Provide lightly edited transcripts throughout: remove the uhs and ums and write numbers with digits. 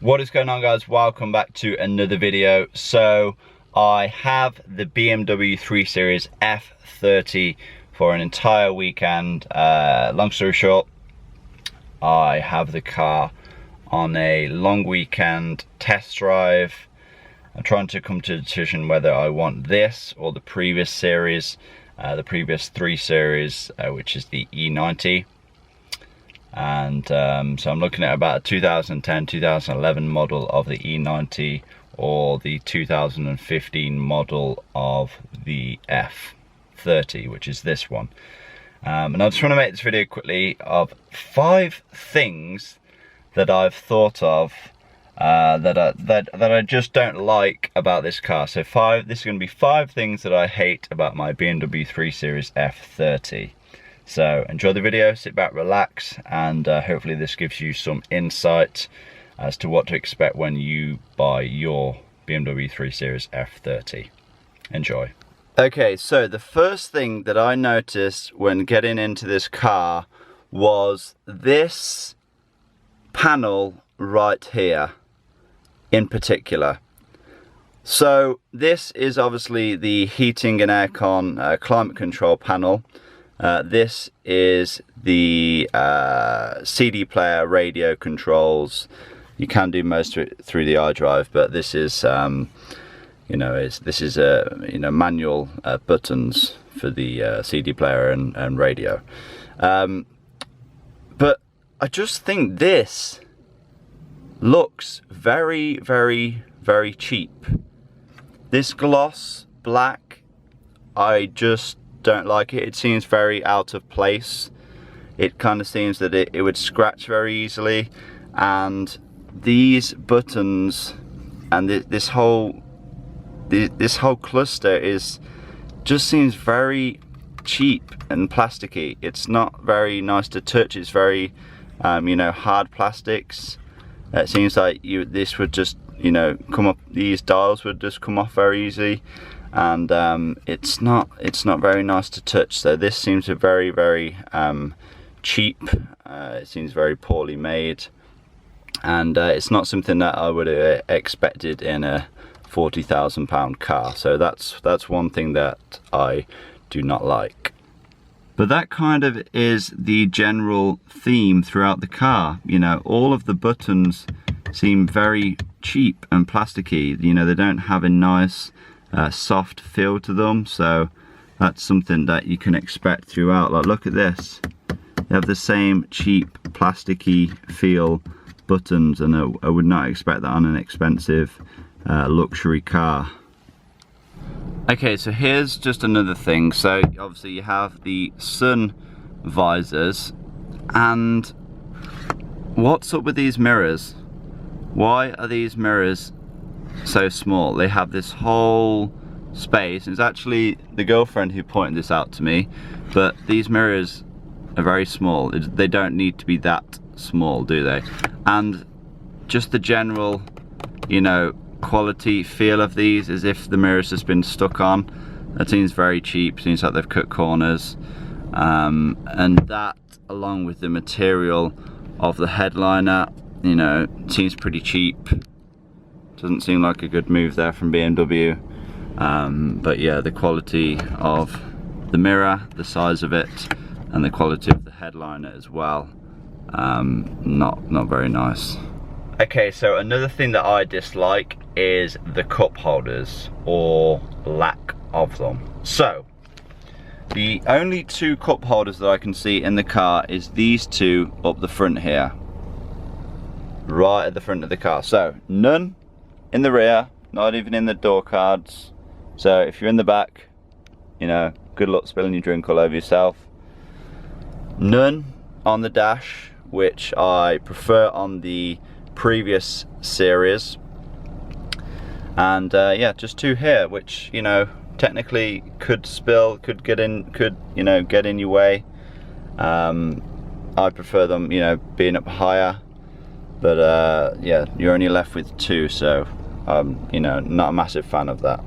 What is going on, guys? Welcome back to another video. So I have the BMW 3 Series F30 for an entire weekend. Long story short, I have the car on a long weekend test drive. I'm trying to come to a decision whether I want this or the previous series, the previous 3 Series, which is the E90. And so I'm looking at about a 2010 2011 model of the E90 or the 2015 model of the F30, which is this one. And I just want to make this video quickly of 5 things that I've thought of that I just don't like about this car. So this is going to be 5 things that I hate about my BMW 3 Series F30. So enjoy the video, sit back, relax, and hopefully this gives you some insight as to what to expect when you buy your BMW 3 Series F30. Enjoy. Okay, so the first thing that I noticed when getting into this car was this panel right here in particular. So this is obviously the heating and aircon climate control panel. This is the CD player, radio controls. You can do most of it through the iDrive, but this is manual buttons for the CD player and radio. But I just think this looks very, very, very cheap. This gloss black, I just don't like it. It seems very out of place. It kind of seems that it would scratch very easily, and these buttons and this whole cluster just seems very cheap and plasticky. It's not very nice to touch. It's very hard plastics. It seems like this would just come up, these dials would just come off very easily, and it's not very nice to touch. So this seems very, very cheap. It seems very poorly made, and it's not something that I would have expected in a £40,000 car. So that's one thing that I do not like. But that kind of is the general theme throughout the car. All of the buttons seem very cheap and plasticky. They don't have a nice soft feel to them, so that's something that you can expect throughout. Like, look at this, they have the same cheap plasticky feel buttons, and I would not expect that on an expensive luxury car. Okay, so here's just another thing. So obviously you have the sun visors, and what's up with these mirrors? Why are these mirrors so small? They have this whole space. It's actually the girlfriend who pointed this out to me, but these mirrors are very small. They don't need to be that small, do they? And just the general quality feel of these, as if the mirrors has been stuck on, that seems very cheap. Seems like they've cut corners, and that, along with the material of the headliner, seems pretty cheap. Doesn't seem like a good move there from BMW. But yeah, the quality of the mirror, the size of it, and the quality of the headliner as well, not very nice. Okay, so another thing that I dislike is the cup holders, or lack of them. So the only 2 cup holders that I can see in the car is these 2 up the front here, right at the front of the car. So none in the rear, not even in the door cards. So if you're in the back, good luck spilling your drink all over yourself. None on the dash, which I prefer on the previous series. And yeah, just 2 here, which technically could spill, could get in your way. I prefer them being up higher, but yeah, you're only left with 2, so not a massive fan of that.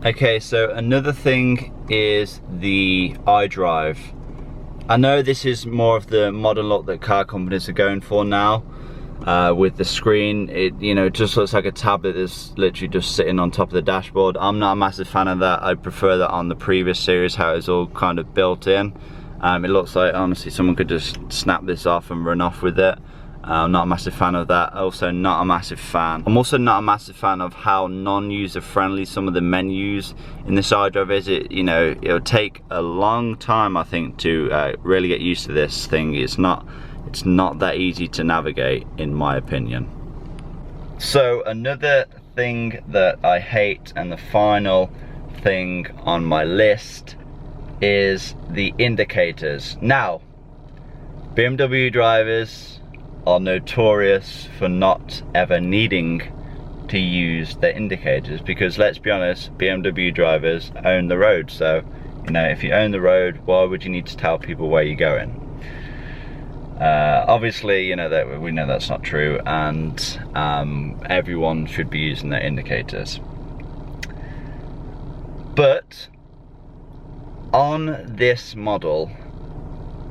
Okay, so another thing is the iDrive. I know this is more of the modern look that car companies are going for now, with the screen. It, you know, just looks like a tablet that's literally just sitting on top of the dashboard. I'm not a massive fan of that. I prefer that on the previous series, how it's all kind of built in. It looks like honestly someone could just snap this off and run off with it. I'm not a massive fan of that. Also not a massive fan. I'm also not a massive fan of how non-user friendly some of the menus in this iDrive is. You know, it'll take a long time, I think, to really get used to this thing. It's not that easy to navigate, in my opinion. So another thing that I hate, and the final thing on my list, is the indicators. Now, BMW drivers are notorious for not ever needing to use their indicators, because let's be honest, BMW drivers own the road. So, you know, if you own the road, why would you need to tell people where you're going? Obviously, you know, that we know that's not true, and everyone should be using their indicators. But on this model,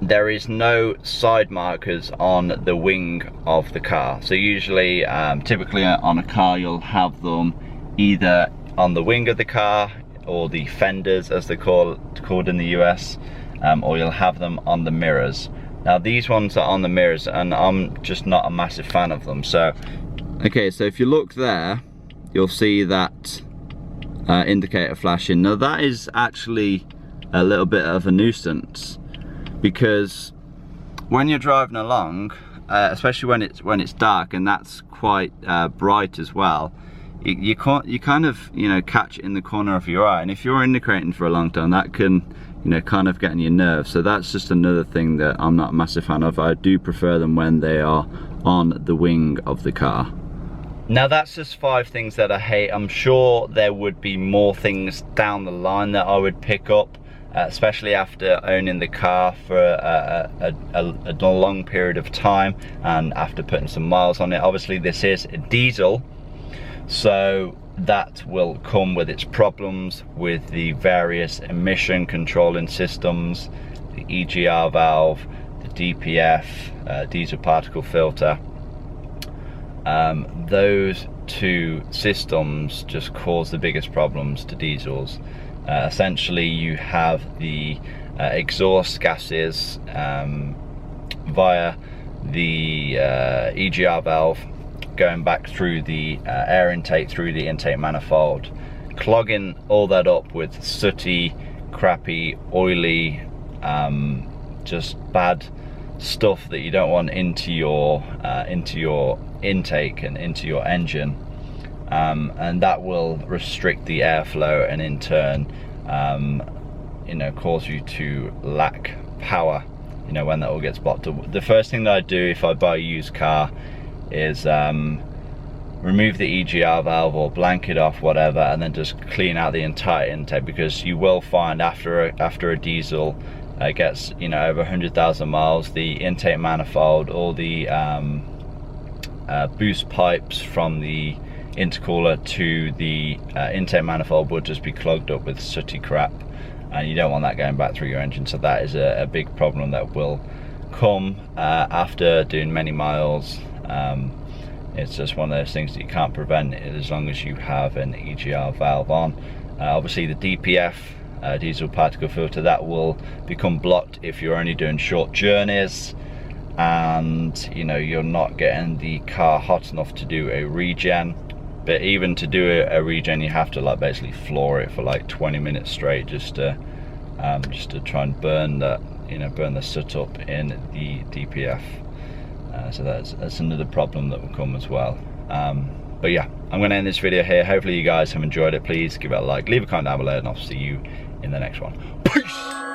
there is no side markers on the wing of the car. So usually, typically on a car, you'll have them either on the wing of the car, or the fenders as they're called in the US, or you'll have them on the mirrors. Now these ones are on the mirrors, and I'm just not a massive fan of them. So, okay, so if you look there, you'll see that indicator flashing. Now that is actually a little bit of a nuisance, because when you're driving along, especially when it's dark, and that's quite bright as well, you kind of, you know, catch it in the corner of your eye, and if you're indicating for a long time, that can, you know, kind of get on your nerves. So that's just another thing that I'm not a massive fan of. I do prefer them when they are on the wing of the car. Now that's just 5 things that I hate. I'm sure there would be more things down the line that I would pick up, especially after owning the car for a long period of time, and after putting some miles on it. Obviously this is a diesel, so that will come with its problems with the various emission controlling systems, the EGR valve, the DPF, diesel particle filter. Those 2 systems just cause the biggest problems to diesels. Essentially, you have the exhaust gases via the EGR valve going back through the air intake, through the intake manifold, clogging all that up with sooty, crappy, oily, just bad stuff that you don't want into your intake and into your engine. And that will restrict the airflow, and in turn, you know, cause you to lack power, you know, when that all gets blocked up. The first thing that I do if I buy a used car is remove the EGR valve or blank it off, whatever, and then just clean out the entire intake, because you will find after a diesel gets, you know, over 100,000 miles, the intake manifold, all the boost pipes from the intercooler to the intake manifold will just be clogged up with sooty crap, and you don't want that going back through your engine. So that is a big problem that will come after doing many miles. It's just one of those things that you can't prevent as long as you have an EGR valve on. Obviously the DPF, diesel particle filter, that will become blocked if you're only doing short journeys, and you know, you're not getting the car hot enough to do a regen. But even to do a regen, you have to like basically floor it for like 20 minutes straight, just to try and burn that, you know, burn the soot up in the DPF. So that's another problem that will come as well. But yeah, I'm going to end this video here. Hopefully you guys have enjoyed it. Please give it a like, leave a comment down below, and I'll see you in the next one. Peace.